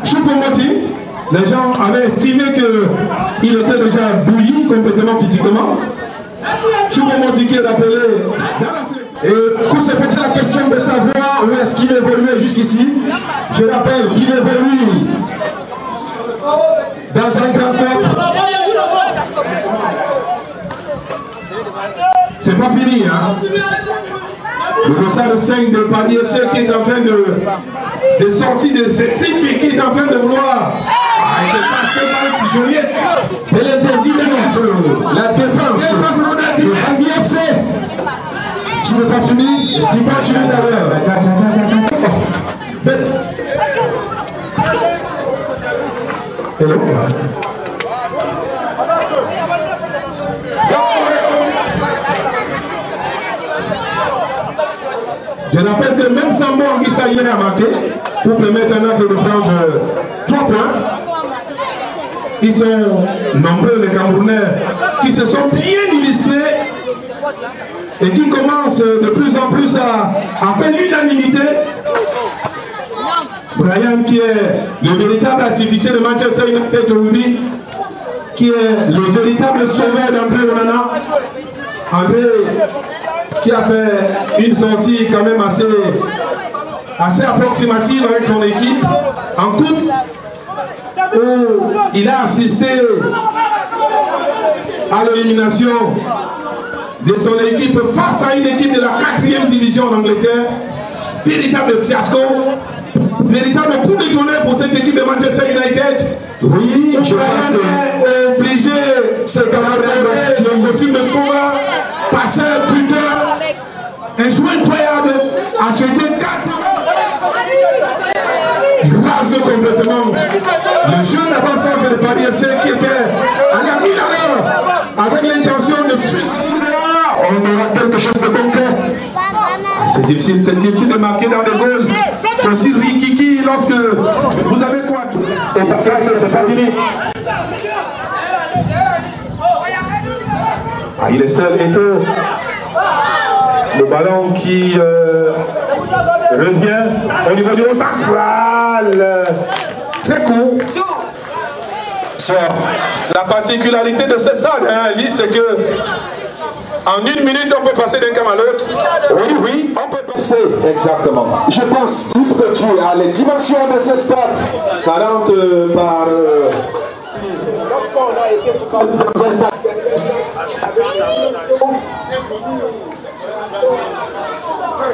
Choupo-Moting, les gens avaient estimé qu'il était déjà bouilli complètement physiquement. Choupo-Moting qui est appelé dans la sélection. Et pour se poser la question de savoir où est-ce qu'il évoluait jusqu'ici, je rappelle qu'il évolue dans un grand club. C'est pas fini, hein? Le Rossard 5 de Paris FC qui est en train de sortir de cette équipe et qui est en train de vouloir. C'est joli. Et les désirs, la défense de Paris FC. Je n'ai pas fini, qui continue d'ailleurs. Hello. Je rappelle que même Sambo Anguissa hier a marqué pour permettre à Nantes de prendre 3 points. Ils sont nombreux les Camerounais qui se sont bien illustrés et qui commencent de plus en plus à faire l'unanimité. Brian qui est le véritable artificier de Manchester United aujourd'hui, qui est le véritable sauveur d'André Onana. André qui a fait une sortie quand même assez approximative avec son équipe en coupe, où il a assisté à l'élimination de son équipe face à une équipe de la 4e division en Angleterre. Véritable fiasco, véritable coup de tonnerre pour cette équipe de Manchester United. Oui, je pense que obligé, c'est quand même le costume de sauveur, passeur, buteur, un joueur incroyable, a jeté 4. Il rase complètement le jeune avant-centre de Paris FC qui était allé à 1000 à l'heure avec l'intention de fustiger. On aura quelque chose de concret. C'est difficile de marquer dans les goals. C'est aussi rikiki lorsque vous avez quoi. Et par là, c'est ça fini. Ah, il est seul, Eto. Le ballon qui revient au niveau du haut central. Très court. La particularité de ce stade, c'est que en 1 minute, on peut passer d'un camp à l'autre. Oui, oui, on peut passer. Exactement. Je pense, Steve, que tu as les dimensions de ce stade. 40 par... dans un stade.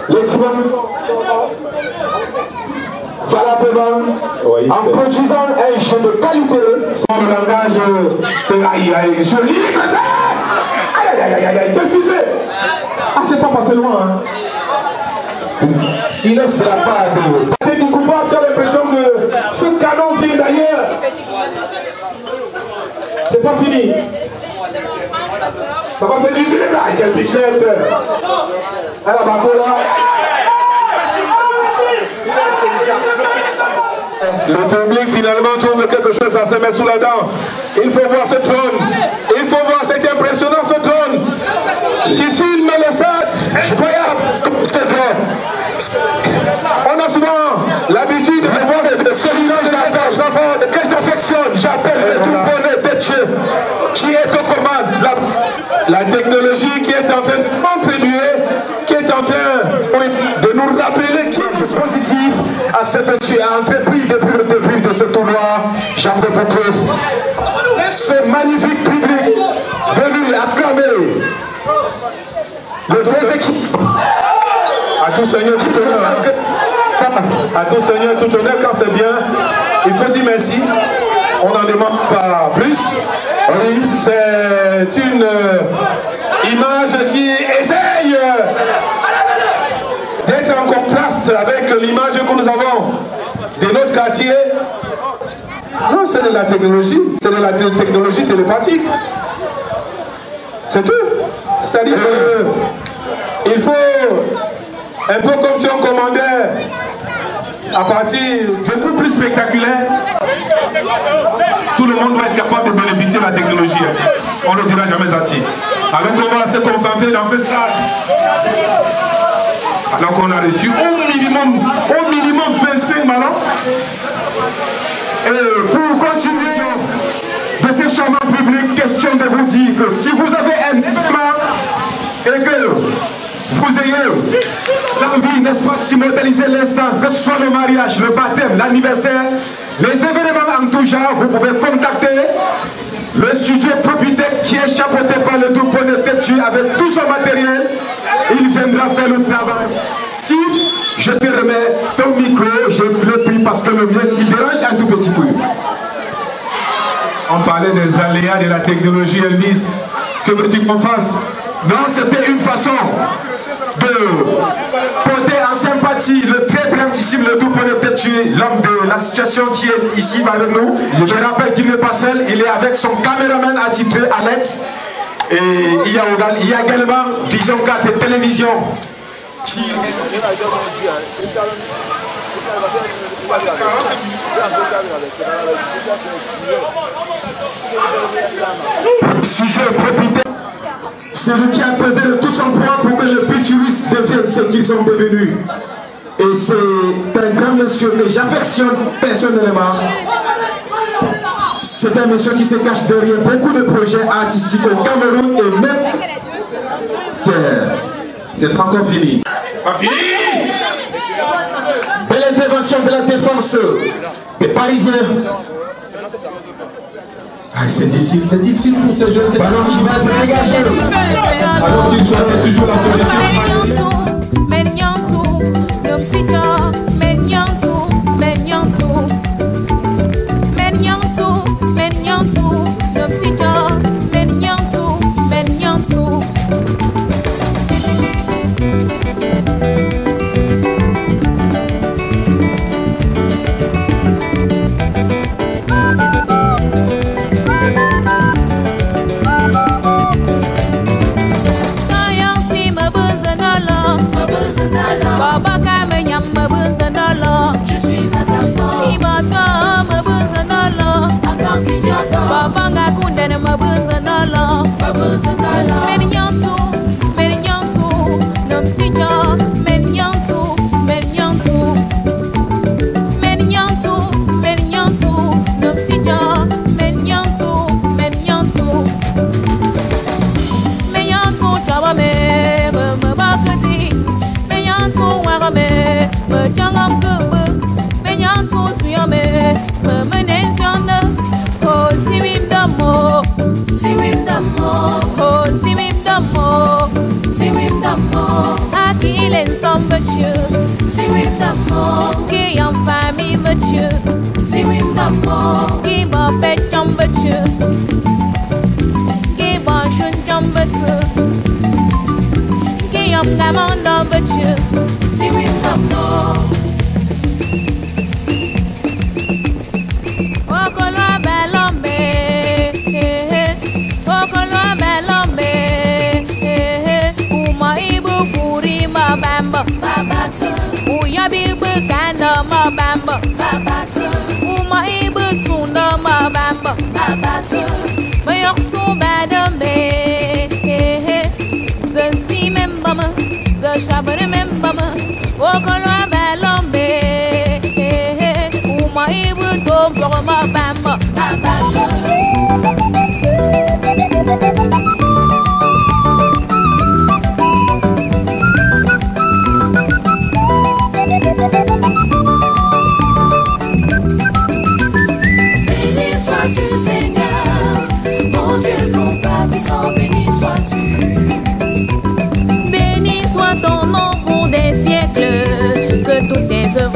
Les dimensions... valablement, oui, en produisant un jeu de qualité. Son langage, je lis aïe, diffusé. Ah, c'est pas passé loin, hein. Il ne sera pas de... T'es du coupable, tu as l'impression que ce canon vient d'ailleurs. C'est pas fini. Ça va se diffuser là, quelle bichette. À la bateau là. Le public finalement trouve quelque chose à se mettre sous la dent. Il faut voir ce trône. Il faut voir cet impressionnant ce trône qui filme le stade. Incroyable. Ce trône. On a souvent l'habitude de voir de que j'affectionne. J'appelle le tout bonnet de Dieu qui est aux commandes. La technologie qui est en train de contribuer, qui est en train de nous rappeler qu'il est positif à ce que tu as entrepris depuis le début de ce tournoi. J'en veux pour preuve ce magnifique public venu acclamer les deux équipes. À tout Seigneur, tout honneur. À tout Seigneur, tout honneur. Quand c'est bien, il faut dire merci. On n'en demande pas plus. Oui, c'est une image qui essaye d'être en contraste avec l'image que nous avons de notre quartier. Non, c'est de la technologie, c'est de la technologie télépathique. C'est tout. C'est-à-dire qu'il faut, un peu comme si on commandait à partir d'un peu plus spectaculaire, tout le monde va être capable de bénéficier de la technologie. On ne le dira jamais assez. Alors qu'on va se concentrer dans ce stade. Alors qu'on a reçu au minimum 25 ballons. Et pour continuer de ce charmant public, question de vous dire que si vous avez un événement et que vous ayez l'envie, n'est-ce pas, d'immortaliser l'instant, que ce soit le mariage, le baptême, l'anniversaire, les événements en tout genre, vous pouvez contacter le studio Propitech qui est chapeauté par le double bonnet têtu avec tout son matériel. Il viendra faire le travail. Si je te remets ton micro, je le prie parce que le mien, il dérange un tout petit peu. On parlait des aléas de la technologie, Elvis. Que veux-tu qu'on fasse? Non, c'était une façon de porter en sympathie le très brillantissime, le double bonnet têtu, l'homme de la situation qui est ici avec nous. Je rappelle qu'il n'est pas seul, il est avec son caméraman attitré Alex. Et il y a également Vision 4 et Télévision Sujet propriétaire, celui qui a pesé de tout son poids pour que les futuristes deviennent ce qu'ils sont devenus. Et c'est un grand monsieur que j'affectionne personnellement. C'est un monsieur qui se cache derrière beaucoup de projets artistiques au Cameroun et même c'est pas encore fini. Pas fini. Belle intervention de la défense des Parisiens. Ah, c'est difficile pour ces jeunes. Ballon qui va être dégagé. Alors tu sois toujours la solution.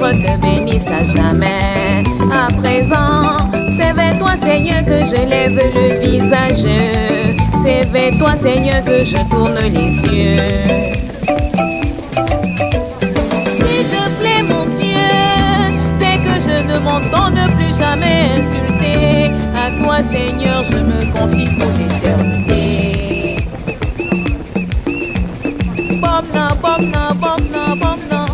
Te bénisse à jamais. À présent, c'est vers toi, Seigneur, que je lève le visage. C'est vers toi, Seigneur, que je tourne les yeux. S'il te plaît, mon Dieu, fais que je ne m'entende plus jamais insulter. À toi, Seigneur, je me confie pour l'éternité. Bomna, bomna, bomna, bomna.